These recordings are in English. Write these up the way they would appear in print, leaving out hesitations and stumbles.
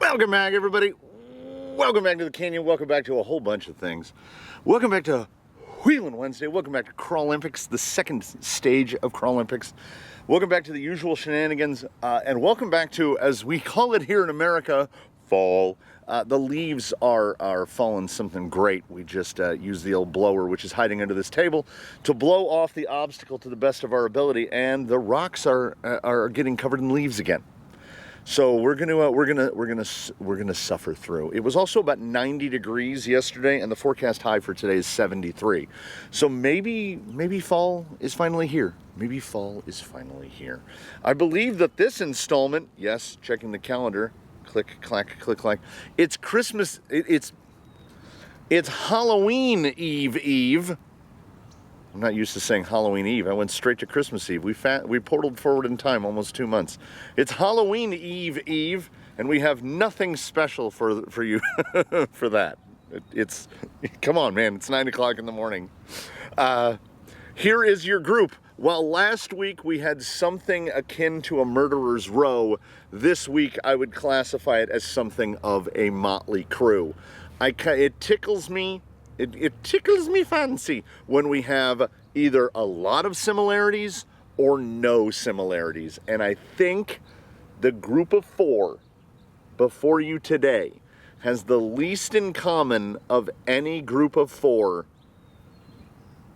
Welcome back, everybody. Welcome back to the canyon. Welcome back to a whole bunch of things. Welcome back to Wheeling Wednesday. Welcome back to Crawlympics, the second stage of Crawlympics. Welcome back to the usual shenanigans, and welcome back to, as we call it here in America, fall. The leaves are falling something great. We just used the old blower, which is hiding under this table, to blow off the obstacle to the best of our ability, and the rocks are getting covered in leaves again. So we're gonna suffer through. It was also about 90 degrees yesterday, and the forecast high for today is 73. So maybe fall is finally here. Maybe fall is finally here. I believe that this installment, yes, checking the calendar, click clack, click clack. It's Christmas. It's Halloween Eve. I'm not used to saying Halloween Eve. I went straight to Christmas Eve. We portaled forward in time almost 2 months. It's Halloween Eve, and we have nothing special for you for that. It's come on, man. It's 9 o'clock in the morning. Here is your group. While last week we had something akin to a murderer's row, this week I would classify it as something of a motley crew. It tickles me. It tickles me fancy when we have either a lot of similarities or no similarities. And I think the group of four before you today has the least in common of any group of four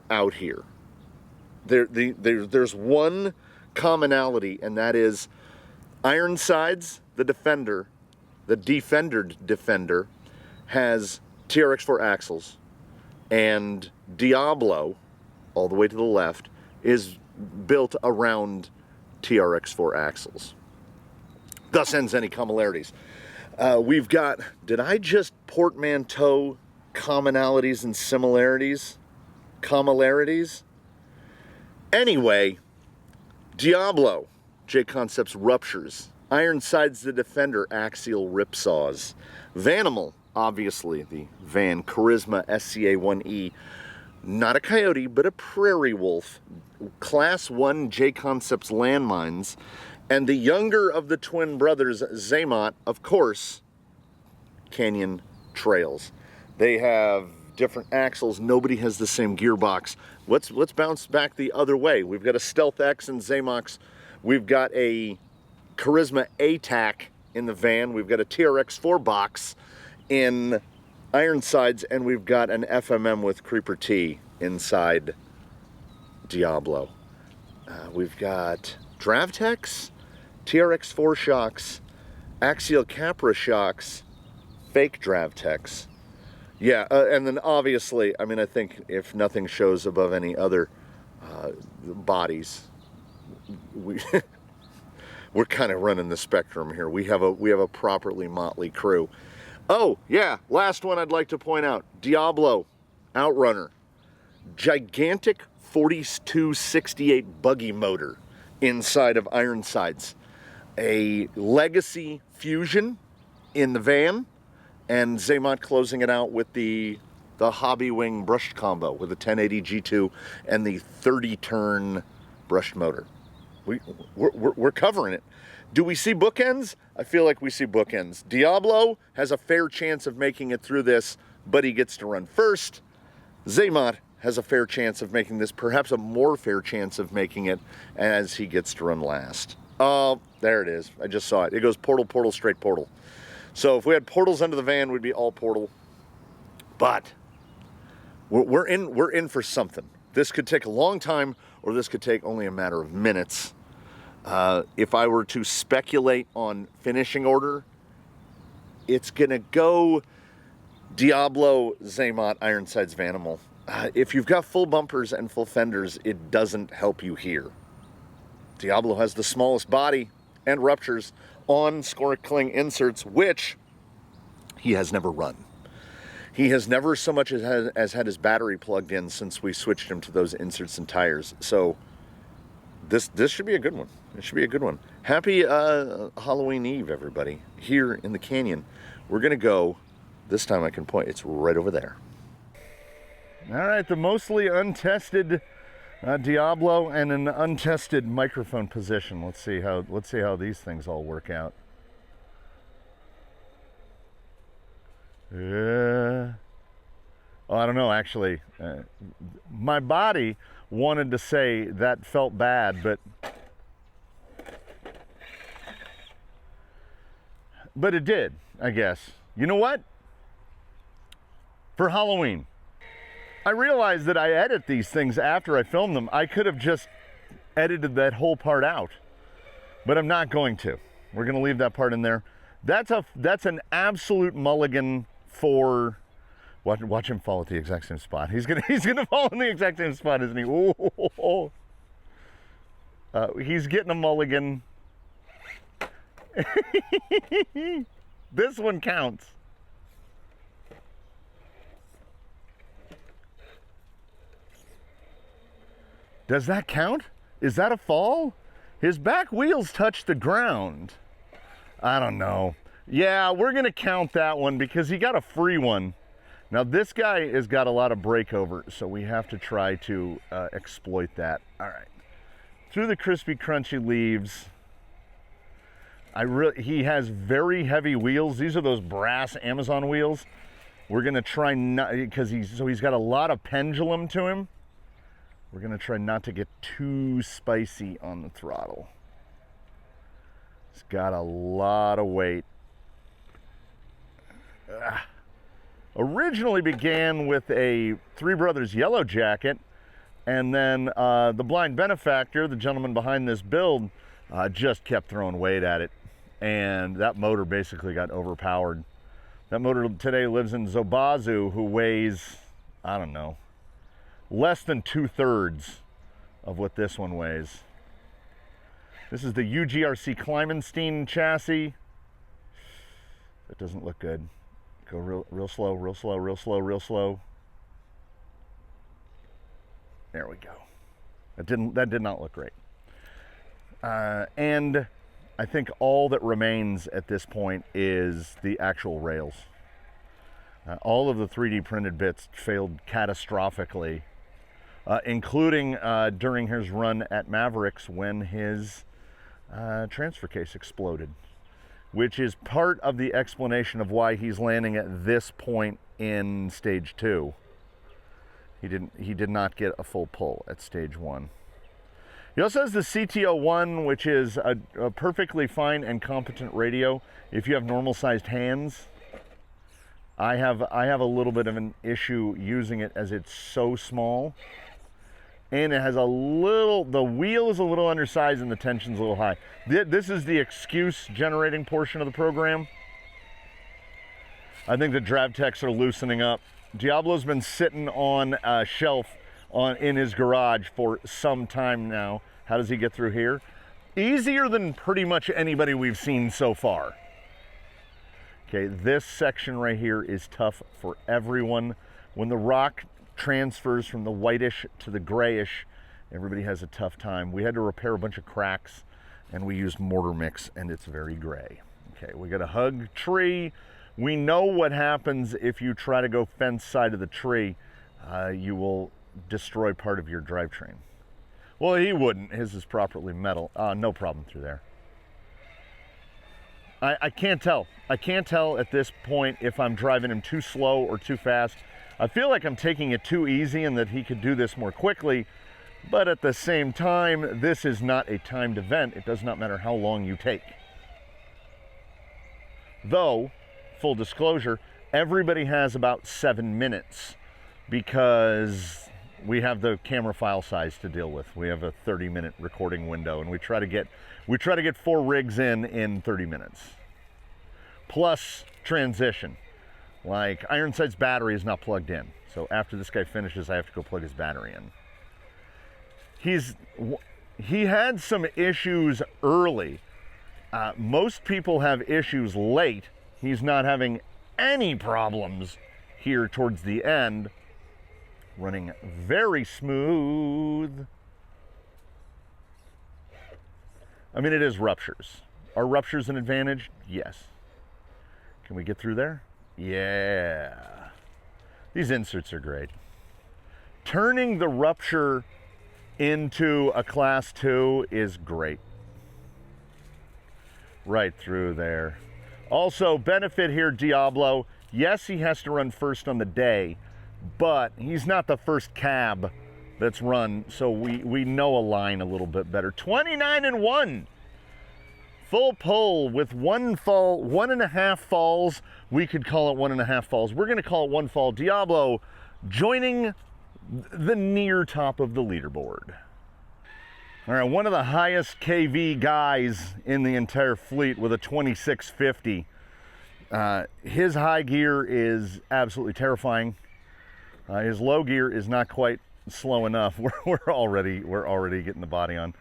out here. There's one commonality, and that is Ironsides, the defender, has TRX4 axles. And Diablo, all the way to the left, is built around TRX4 axles. Thus ends any similarities. We've got, did I just portmanteau commonalities and similarities? Anyway, Diablo, J-Concepts ruptures. Ironsides the defender, axial ripsaws. Vanimal, obviously the Van Charisma SCA-1E, not a coyote, but a prairie wolf, Class 1 J-Concepts landmines, and the younger of the twin brothers, Zamot, of course, Canyon Trails. They have different axles. Nobody has the same gearbox. Let's bounce back the other way. We've got a Stealth X in Zamox. We've got a Charisma ATAC in the van. We've got a TRX4 box in Ironsides, and we've got an FMM with Creeper T inside Diablo. We've got Dravtex, TRX4 shocks, Axial Capra shocks, fake Dravtex. Yeah, and then obviously, I mean, I think if nothing shows above any other bodies, we're kind of running the spectrum here. We have a properly motley crew. Oh, yeah, last one I'd like to point out. Diablo, Outrunner. Gigantic 4268 buggy motor inside of Ironsides. A Legacy Fusion in the van, and Xamot closing it out with the Hobby Wing brushed combo with a 1080 G2 and the 30-turn brushed motor. We're covering it. Do we see bookends? I feel like we see bookends. Diablo has a fair chance of making it through this, but he gets to run first. Zamot has a fair chance of making this, perhaps a more fair chance of making it, as he gets to run last. Oh, there it is. I just saw it. It goes portal, portal, straight portal. So if we had portals under the van, we'd be all portal. But we're in for something. This could take a long time, or this could take only a matter of minutes. If I were to speculate on finishing order, it's going to go Diablo, Xamot, Ironsides, Vanimal. If you've got full bumpers and full fenders, it doesn't help you here. Diablo has the smallest body and ruptures on snorkeling inserts, which he has never run. He has never so much as had his battery plugged in since we switched him to those inserts and tires. So this should be a good one. It should be a good one. Happy Halloween Eve, everybody. Here in the canyon, we're going to go, this time I can point, it's right over there. All right, the mostly untested Diablo and an untested microphone position. Let's see how these things all work out. Oh, I don't know, actually. My body wanted to say that felt bad, but it did, I guess. You know what? For Halloween, I realized that I edit these things after I film them. I could have just edited that whole part out, but I'm not going to. We're going to leave that part in there. That's an absolute mulligan for... Watch him fall at the exact same spot. He's gonna fall in the exact same spot, isn't he? Ooh. He's getting a mulligan. This one counts. Does that count? Is that a fall? His back wheels touch the ground. I don't know. Yeah, we're gonna count that one because he got a free one. Now this guy has got a lot of breakover, so we have to try to exploit that. All right, through the crispy, crunchy leaves. He has very heavy wheels. These are those brass Amazon wheels. We're gonna try not, because he's got a lot of pendulum to him. We're gonna try not to get too spicy on the throttle. He's got a lot of weight. Originally began with a Three Brothers yellow jacket, and then the blind benefactor, the gentleman behind this build, just kept throwing weight at it, and that motor basically got overpowered. That motor today lives in Zobazu, who weighs, I don't know, less than 2/3 of what this one weighs. This is the UGRC Kleimenstein chassis. That doesn't look good. Go real slow, real slow, real slow, real slow. There we go. That did not look great. And I think all that remains at this point is the actual rails. All of the 3D printed bits failed catastrophically, including during his run at Mavericks when his transfer case exploded, which is part of the explanation of why he's landing at this point in stage 2. He did not get a full pull at stage 1. He also has the CT01, which is a perfectly fine and competent radio if you have normal sized hands. I have a little bit of an issue using it as it's so small. And it has the wheel is a little undersized and the tension's a little high. This is the excuse generating portion of the program. I think the drav techs are loosening up. Diablo's been sitting on a shelf in his garage for some time now. How does he get through here? Easier than pretty much anybody we've seen so far. Okay, this section right here is tough for everyone. When the rock transfers from the whitish to the grayish, everybody has a tough time. We had to repair a bunch of cracks and we used mortar mix and it's very gray. Okay, we got a hug tree. We know what happens if you try to go fence side of the tree. You will destroy part of your drivetrain. Well, he wouldn't. His is properly metal. No problem through there. I can't tell. I can't tell at this point if I'm driving him too slow or too fast. I feel like I'm taking it too easy and that he could do this more quickly, but at the same time, this is not a timed event. It does not matter how long you take. Though, full disclosure, everybody has about 7 minutes because we have the camera file size to deal with. We have a 30-minute recording window, and we try to get 4 rigs in 30 minutes. Plus transition. Like Ironsides battery is not plugged in. So after this guy finishes, I have to go plug his battery in. He had some issues early. Most people have issues late. He's not having any problems here towards the end. Running very smooth. I mean, it is ruptures. Are ruptures an advantage? Yes. Can we get through there? Yeah. These inserts are great. Turning the rupture into a class 2 is great. Right through there. Also, benefit here, Diablo, Yes, he has to run first on the day, but he's not the first cab that's run, so we know a line a little bit better. 29-1. Full pull with 1 fall, 1.5 falls. We could call it 1.5 falls. We're going to call it 1 fall. Diablo joining the near top of the leaderboard. All right, one of the highest KV guys in the entire fleet with a 2650. His high gear is absolutely terrifying. His low gear is not quite slow enough. We're already getting the body on.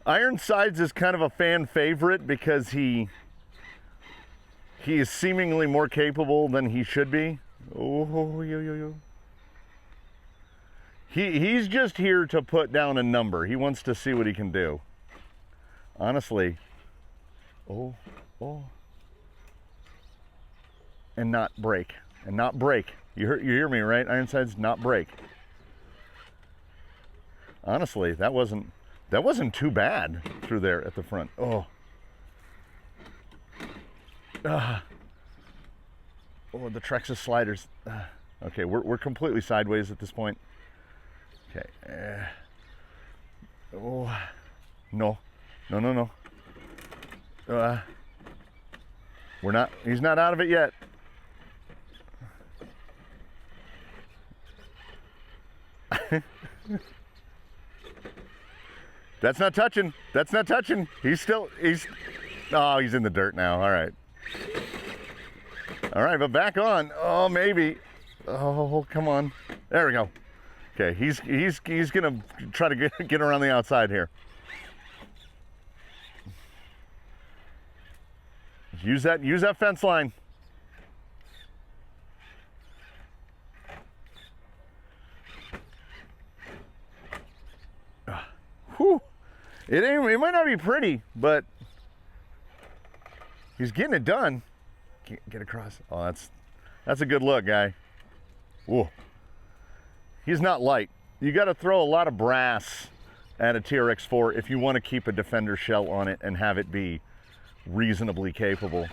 Ironsides is kind of a fan favorite because he is seemingly more capable than he should be. Oh, yo. He's just here to put down a number. He wants to see what he can do. Honestly. Oh. And not break. You hear me, right? Ironsides, not break. Honestly, that wasn't too bad through there at the front. Oh. Oh, the Trexas sliders. Okay, we're completely sideways at this point. Okay. Oh. No. He's not out of it yet. That's not touching. He's in the dirt now. All right, but back on. Oh, maybe. Oh, come on. There we go. Okay, he's gonna try to get around the outside here. Use that fence line. Whew. It might not be pretty, but he's getting it done. Get across. Oh, that's a good look, guy. Whoa. He's not light. You got to throw a lot of brass at a TRX4 if you want to keep a defender shell on it and have it be reasonably capable.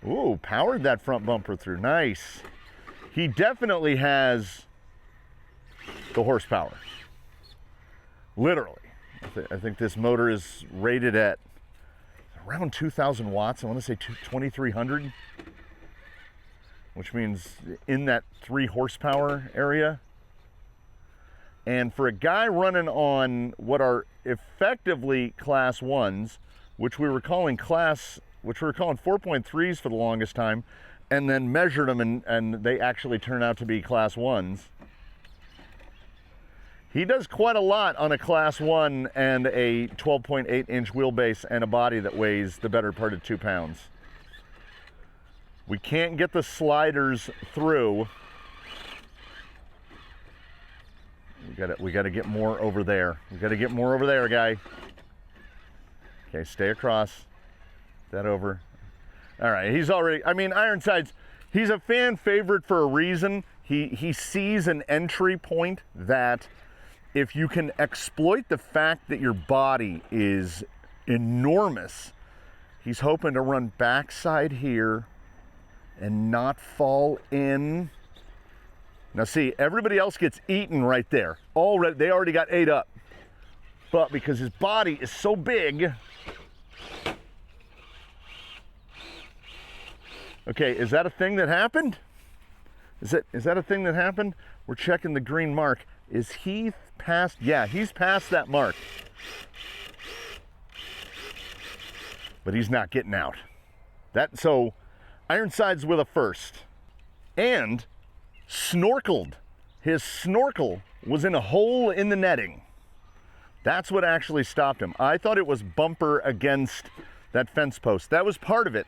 Ooh, powered that front bumper through. Nice. He definitely has the horsepower. Literally. I think this motor is rated at around 2,000 watts. I want to say 2,300, which means in that 3 horsepower area. And for a guy running on what are effectively class 1s, which we were calling 4.3s for the longest time, and then measured them and they actually turn out to be class 1s. He does quite a lot on a class 1 and a 12.8 inch wheelbase and a body that weighs the better part of 2 pounds. We can't get the sliders through. We got to get more over there. We got to get more over there, guy. Okay, stay across. That over. All right, he's already, Ironsides, he's a fan favorite for a reason. He sees an entry point that if you can exploit the fact that your body is enormous, he's hoping to run backside here and not fall in. Now see, everybody else gets eaten right there. They already got ate up. But because his body is so big. Okay, is that a thing that happened? Is that a thing that happened? We're checking the green mark. Is he past? Yeah, he's past that mark. But he's not getting out. So Ironsides with a first. And snorkeled. His snorkel was in a hole in the netting. That's what actually stopped him. I thought it was bumper against that fence post. That was part of it.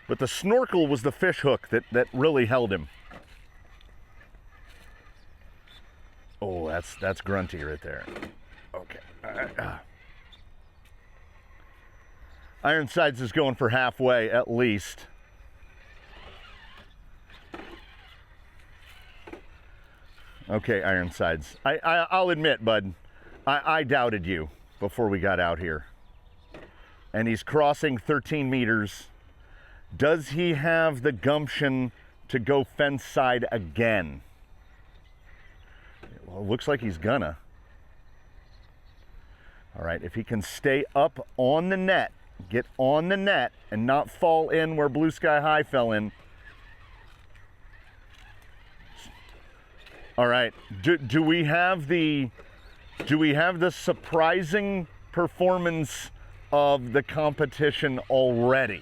But the snorkel was the fish hook that really held him. Oh, that's grunty right there. Okay. Ironsides is going for halfway at least. Okay, Ironsides. I'll admit, bud, I doubted you before we got out here. And he's crossing 13 meters. Does he have the gumption to go fence side again. Well, it looks like he's gonna. All right, if he can stay up on the net, get on the net, and not fall in where Blue Sky High fell in. All right, do we have the surprising performance of the competition already?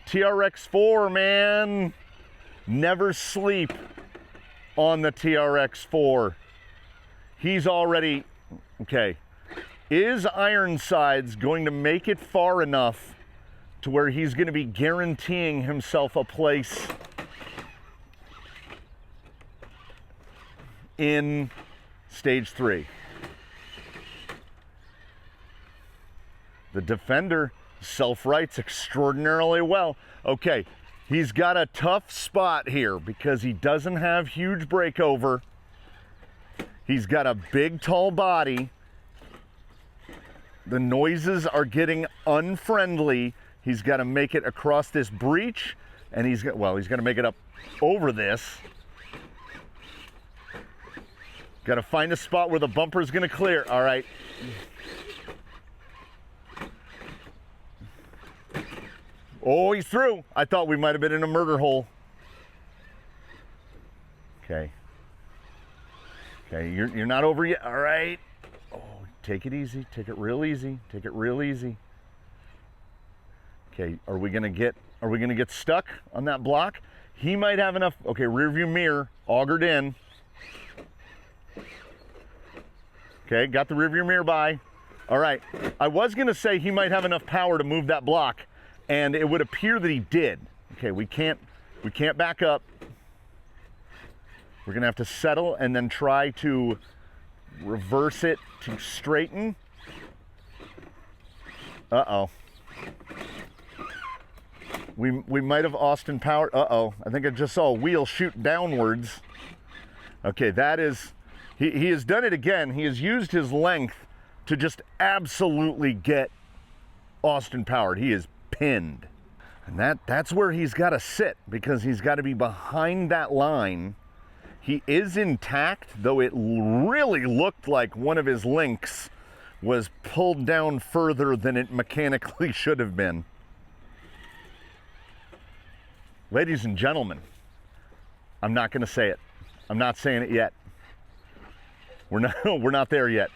TRX4, man, never sleep on the TRX4. He's already, okay. Is Ironsides going to make it far enough to where he's going to be guaranteeing himself a place in stage 3? The defender self-rights extraordinarily well. Okay, he's got a tough spot here because he doesn't have huge breakover. He's got a big, tall body. The noises are getting unfriendly. He's got to make it across this breach, and he's got to make it up over this. Got to find a spot where the bumper is going to clear. All right. Oh, he's through. I thought we might have been in a murder hole. Okay. Okay, you're not over yet. All right. Oh, take it easy. Take it real easy. Take it real easy. Okay, are we gonna get stuck on that block? He might have enough. Okay, rear view mirror augured in. Okay, got the rear view mirror by. All right. I was gonna say he might have enough power to move that block, and it would appear that he did. Okay, we can't back up. We're gonna have to settle and then try to reverse it to straighten. Uh-oh. We might have Austin power. Uh-oh, I think I just saw a wheel shoot downwards. Okay, that is, he has done it again. He has used his length to just absolutely get Austin powered. He is pinned. And that's where he's gotta sit, because he's gotta be behind that line. He is intact, though it really looked like one of his links was pulled down further than it mechanically should have been. Ladies and gentlemen, I'm not going to say it. I'm not saying it yet. We're not there yet.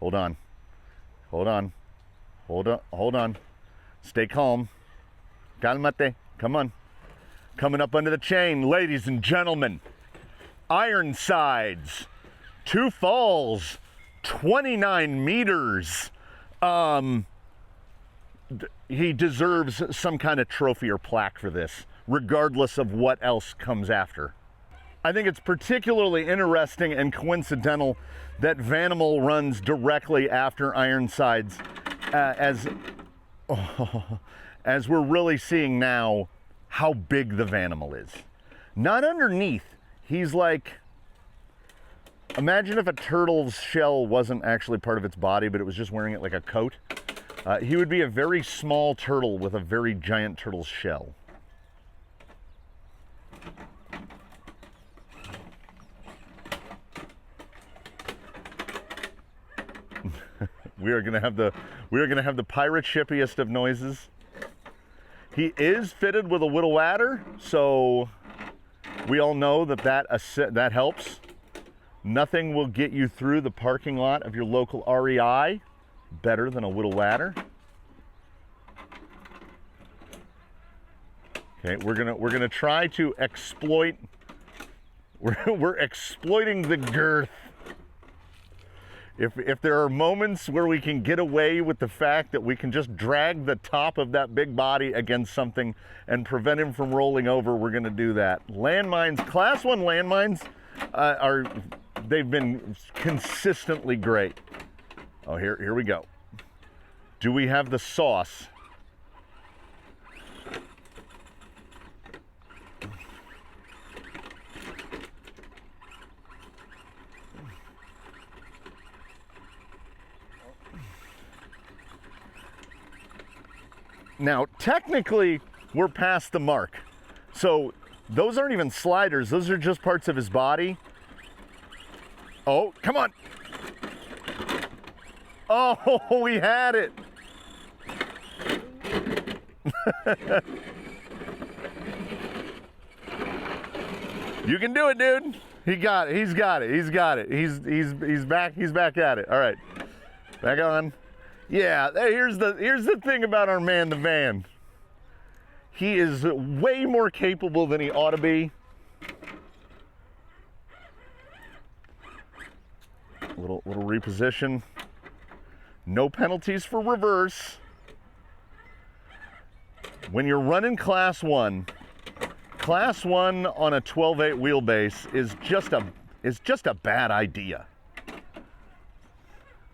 Hold on. Hold on. Hold on. Hold on. Stay calm. Calmate. Come on. Coming up under the chain, ladies and gentlemen, Ironsides, 2 falls, 29 meters. He deserves some kind of trophy or plaque for this, regardless of what else comes after. I think it's particularly interesting and coincidental that Vanimal runs directly after Ironsides, as we're really seeing now how big the Vanimal is. Not underneath. He's like, imagine if a turtle's shell wasn't actually part of its body, but it was just wearing it like a coat. He would be a very small turtle with a very giant turtle's shell. we are gonna have the pirate shippiest of noises. He is fitted with a little ladder, so we all know that helps. Nothing will get you through the parking lot of your local REI better than a little ladder. Okay, we're gonna try to exploit. We're exploiting the girth. If there are moments where we can get away with the fact that we can just drag the top of that big body against something and prevent him from rolling over, we're gonna do that. Landmines, class 1 landmines, they've been consistently great. Oh, here we go. Do we have the sauce? Now, technically, we're past the mark. So those aren't even sliders. Those are just parts of his body. Oh, come on. Oh, we had it. You can do it, dude. He got it. He's got it. He's got it. He's back. He's back at it. All right. Back on. Yeah, here's the thing about our man, the van. He is way more capable than he ought to be. Little reposition. No penalties for reverse. When you're running Class 1 on a 12.8 wheelbase is just a bad idea.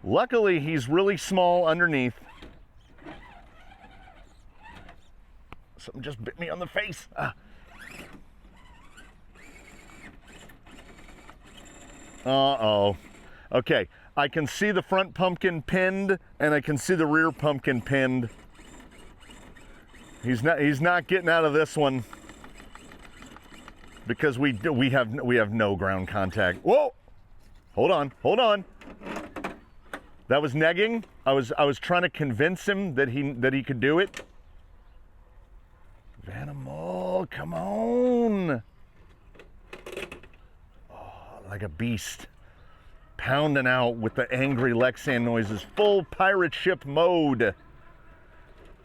Luckily, he's really small underneath. Something just bit me on the face. Uh-oh. Okay, I can see the front pumpkin pinned, and I can see the rear pumpkin pinned. He's not getting out of this one because we have no ground contact. Whoa! Hold on. That was negging. I was trying to convince him that he could do it. Vanimal, come on! Oh, like a beast, pounding out with the angry Lexan noises. Full pirate ship mode.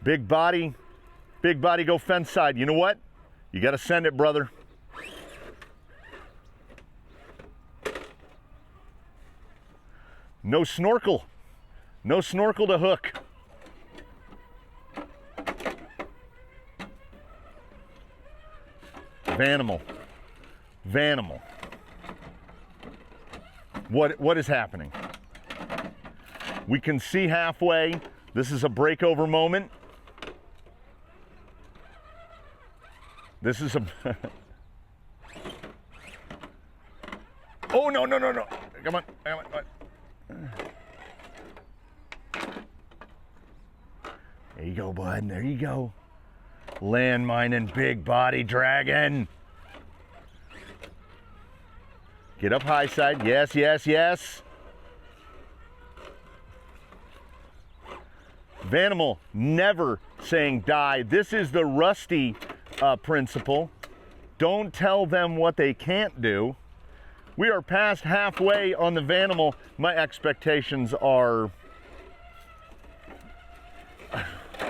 Big body, go fence side. You know what? You got to send it, brother. No snorkel to hook. Vanimal. What is happening? We can see halfway. This is a breakover moment. This is a Oh, no. Come on. There you go, bud. There you go. Landmine and big body dragon. Get up high side. Yes. Vanimal, never saying die. This is the Rusty principle. Don't tell them what they can't do. We are past halfway on the Vanimal. My expectations are...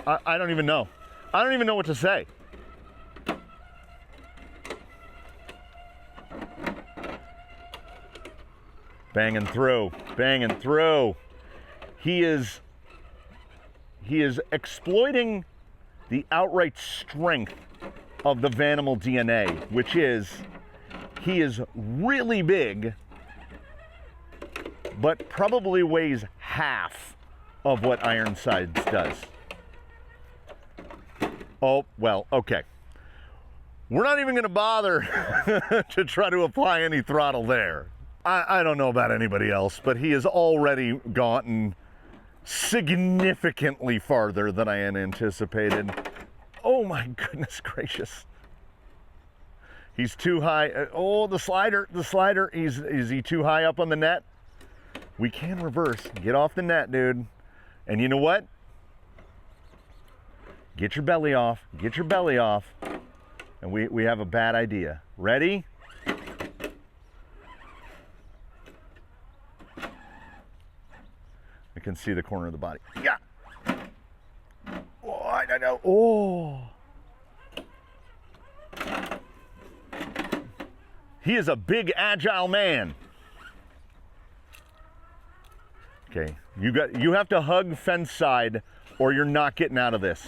I don't even know. I don't even know what to say. Banging through. He is exploiting the outright strength of the Vanimal DNA, which is he is really big, but probably weighs half of what Ironsides does. Oh, well, okay. We're not even going to bother to try to apply any throttle there. I don't know about anybody else, but he has already gotten significantly farther than I had anticipated. Oh my goodness gracious. He's too high. Oh, the slider. Is he too high up on the net? We can reverse. Get off the net, dude. And you know what? Get your belly off. And we have a bad idea. Ready? I can see the corner of the body. Yeah. Oh, I don't know. Oh. He is a big, agile man. Okay, you have to hug fence side or you're not getting out of this.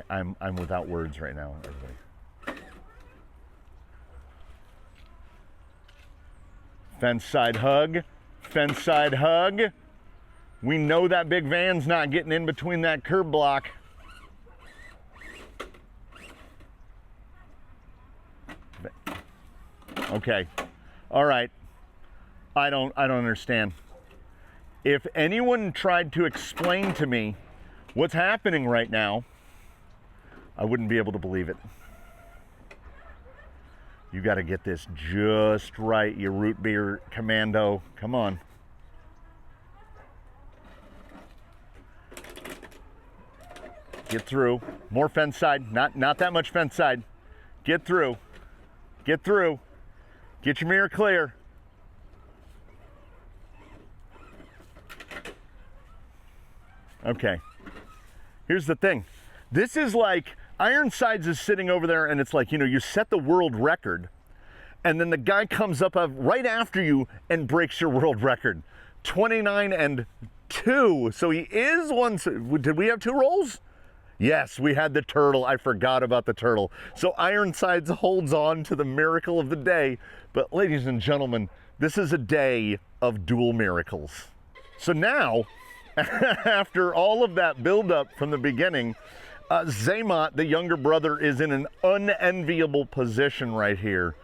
I'm without words right now, everybody. Fence side hug. We know that big van's not getting in between that curb block. Okay. All right. I don't understand. If anyone tried to explain to me what's happening right now, I wouldn't be able to believe it. You got to get this just right, you root beer commando. Come on. Get through. More fence side. Not that much fence side. Get through. Get through. Get your mirror clear. Okay. Here's the thing. This is like, Ironsides is sitting over there and it's like, you know, you set the world record and then the guy comes up right after you and breaks your world record. 29-2. So he is one. Did we have 2 rolls? Yes, we had the turtle. I forgot about the turtle. So Ironsides holds on to the miracle of the day. But ladies and gentlemen, this is a day of dual miracles. So now, after all of that buildup from the beginning, Xamot, the younger brother, is in an unenviable position right here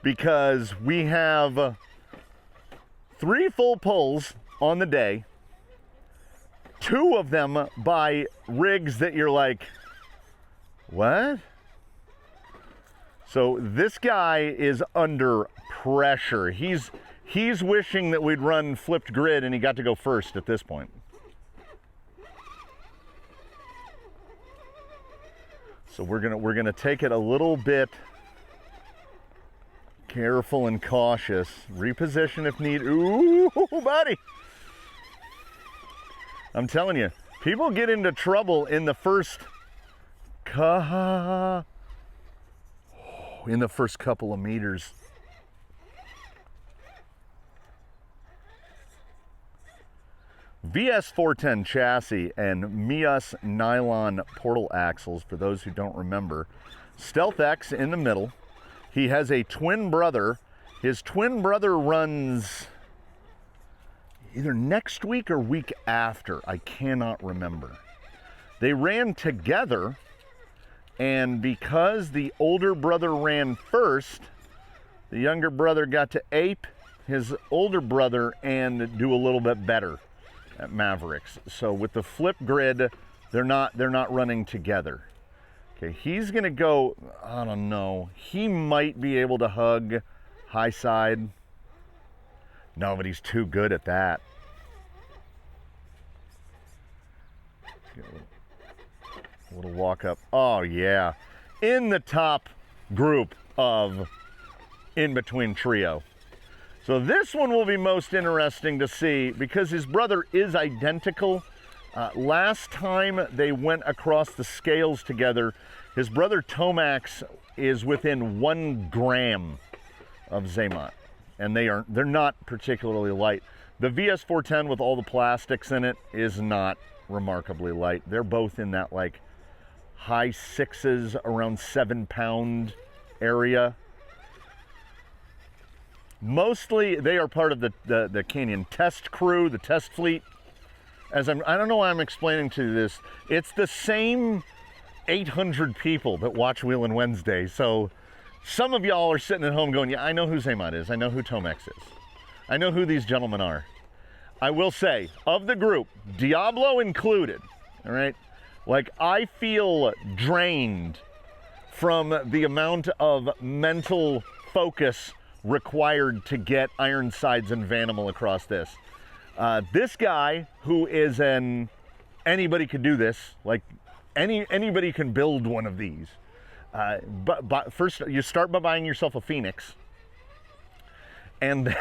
because we have 3 full pulls on the day. 2 of them by rigs that you're like, what? So this guy is under pressure. He's wishing that we'd run flipped grid and he got to go first at this point. So we're gonna take it a little bit careful and cautious. Reposition if need. Ooh, buddy. I'm telling you, people get into trouble in the first couple of meters. VS410 chassis and Mias nylon portal axles, for those who don't remember. Stealth X in the middle. He has a twin brother. His twin brother runs either next week or week after. I cannot remember. They ran together, and because the older brother ran first, the younger brother got to ape his older brother and do a little bit better at Mavericks. So with the flip grid, they're not running together. Okay, he's gonna go, I don't know, he might be able to hug high side. No, but he's too good at that. A little walk up. Oh yeah, in the top group of in-between trio. So this one will be most interesting to see because his brother is identical. Last time they went across the scales together, his brother Tomax is within 1 gram of Zamot, and they're not particularly light. The VS410 with all the plastics in it is not remarkably light. They're both in that like high 6s, around 7 pound area. Mostly they are part of the Canyon test crew, the test fleet. I don't know why I'm explaining to you this. It's the same 800 people that watch Wheelin' Wednesday. So some of y'all are sitting at home going, yeah, I know who Xamot is. I know who Tomax is. I know who these gentlemen are. I will say, of the group, Diablo included, all right? Like, I feel drained from the amount of mental focus required to get Ironsides and Vanimal across this. This guy, who is anybody could do this, like anybody can build one of these. But first, you start by buying yourself a Phoenix, and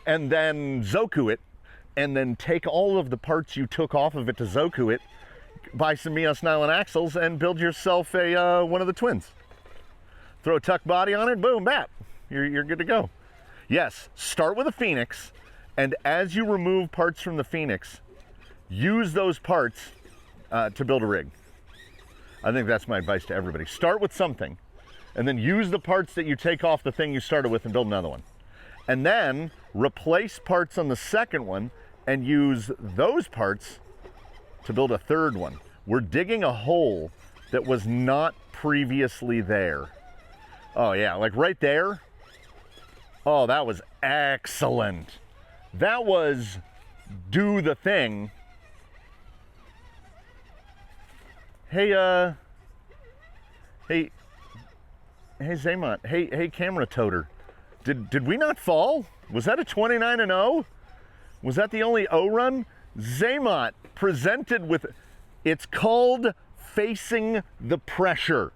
and then Zoku it, and then take all of the parts you took off of it to Zoku it, buy some Mias nylon axles, and build yourself a one of the twins. Throw a tuck body on it, boom, bap. You're good to go. Yes, start with a Phoenix, and as you remove parts from the Phoenix, use those parts to build a rig. I think that's my advice to everybody. Start with something, and then use the parts that you take off the thing you started with and build another one. And then replace parts on the second one and use those parts to build a third one. We're digging a hole that was not previously there. Oh yeah, like right there. Oh, that was excellent. That was do the thing. Hey, hey, Zamot. Hey, camera toter. Did we not fall? Was that a 29-0? Was that the only O run? Xamot presented with, it's called Facing the Pressure.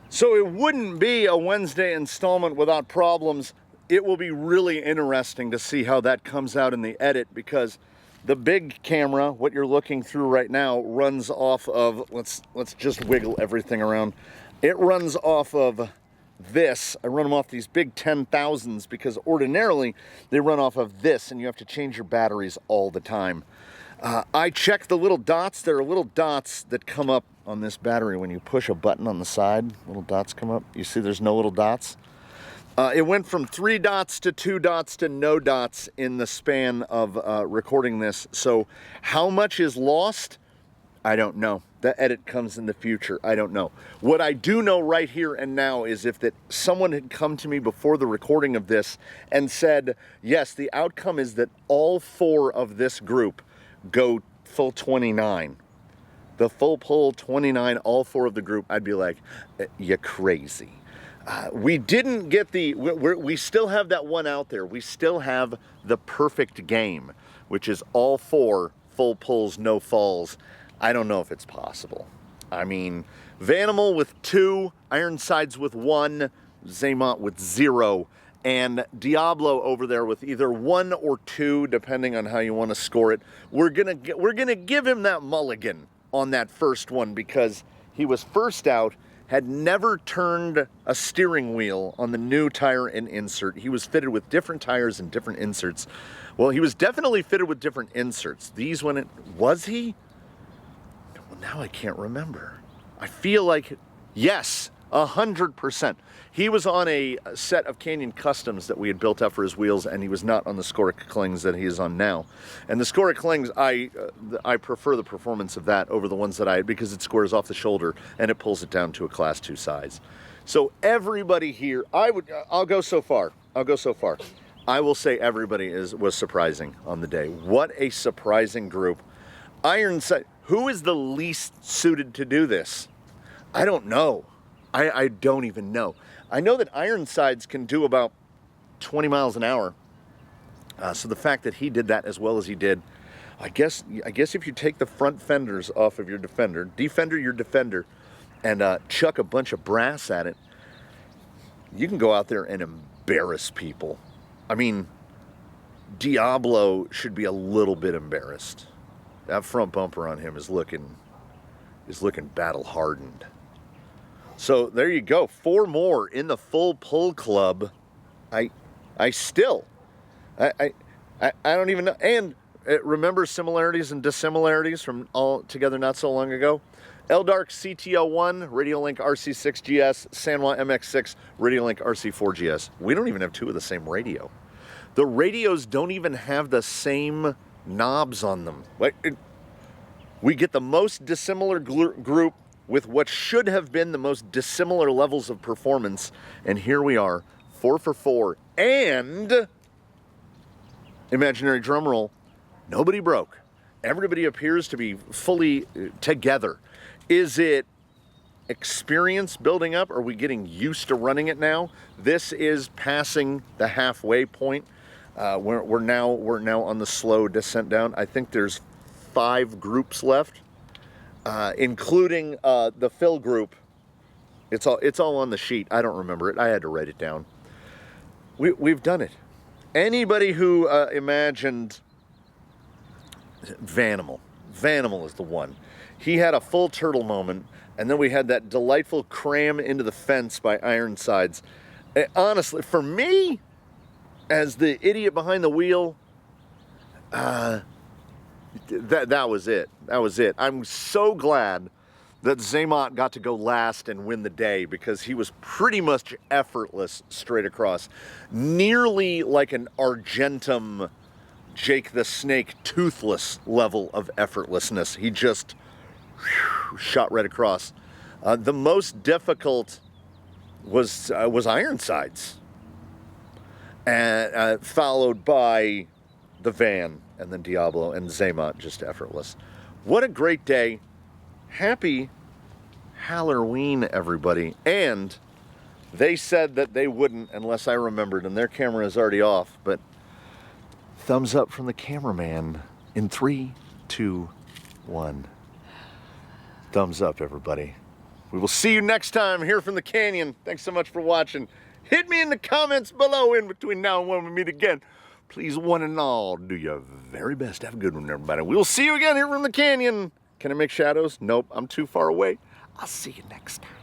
So it wouldn't be a Wednesday installment without problems. It will be really interesting to see how that comes out in the edit, because the big camera, what you're looking through right now, runs off of, let's just wiggle everything around. It runs off of this. I run them off these big 10,000s because ordinarily they run off of this and you have to change your batteries all the time. I check the little dots. There are little dots that come up on this battery when you push a button on the side. Little dots come up. You see there's no little dots? It went from 3 dots to 2 dots to no dots in the span of recording this. So how much is lost? I don't know. The edit comes in the future. I don't know. What I do know right here and now is if that someone had come to me before the recording of this and said, yes, the outcome is that all 4 of this group go full 29. The full pull 29, all 4 of the group, I'd be like, you're crazy. We didn't get we still have that one out there. We still have the perfect game, which is all 4 full pulls, no falls. I don't know if it's possible. I mean, Vanimal with 2, Ironsides with 1, Zamot with 0, and Diablo over there with either 1 or 2, depending on how you want to score it. We're gonna give him that mulligan on that first one because he was first out, had never turned a steering wheel on the new tire and insert. He was fitted with different tires and different inserts. Well, he was definitely fitted with different inserts. These was he? Well, now I can't remember. I feel like, yes, 100%. He was on a set of Canyon Customs that we had built up for his wheels, and he was not on the Skoric Klings that he is on now. And the Skoric Klings, I prefer the performance of that over the ones that because it squares off the shoulder and it pulls it down to a Class 2 size. So everybody here, I'll go so far. I will say everybody was surprising on the day. What a surprising group. Ironside, who is the least suited to do this? I don't know. I don't even know. I know that Ironsides can do about 20 miles an hour. So the fact that he did that as well as he did, I guess if you take the front fenders off of your defender your defender, and chuck a bunch of brass at it, you can go out there and embarrass people. I mean, Diablo should be a little bit embarrassed. That front bumper on him is looking battle hardened. So there you go, 4 more in the full pull club. I don't even know. And remember similarities and dissimilarities from all together not so long ago? Eldark CT01, Radiolink RC6GS, Sanwa MX6, Radiolink RC4GS. We don't even have 2 of the same radio. The radios don't even have the same knobs on them. We get the most dissimilar group with what should have been the most dissimilar levels of performance, and here we are, 4 for 4, and, imaginary drum roll, nobody broke. Everybody appears to be fully together. Is it experience building up? Are we getting used to running it now? This is passing the halfway point. We're now on the slow descent down. I think there's 5 groups left. Including the fill group. It's all on the sheet. I don't remember it. I had to write it down. We've done it. Anybody who imagined Vanimal is the one. He had a full turtle moment, and then we had that delightful cram into the fence by Ironsides. Honestly, for me, as the idiot behind the wheel, that was it. That was it. I'm so glad that Zamot got to go last and win the day because he was pretty much effortless straight across. Nearly like an Argentum Jake the Snake toothless level of effortlessness. He just shot right across. The most difficult was Ironsides. and followed by the Van, and then Diablo and Xamot, just effortless. What a great day. Happy Halloween, everybody. And they said that they wouldn't unless I remembered, and their camera is already off, but thumbs up from the cameraman in 3, 2, 1. Thumbs up, everybody. We will see you next time here from the canyon. Thanks so much for watching. Hit me in the comments below in between now and when we meet again. Please, one and all, do your very best. Have a good one, everybody. We'll see you again here from the canyon. Can I make shadows? Nope, I'm too far away. I'll see you next time.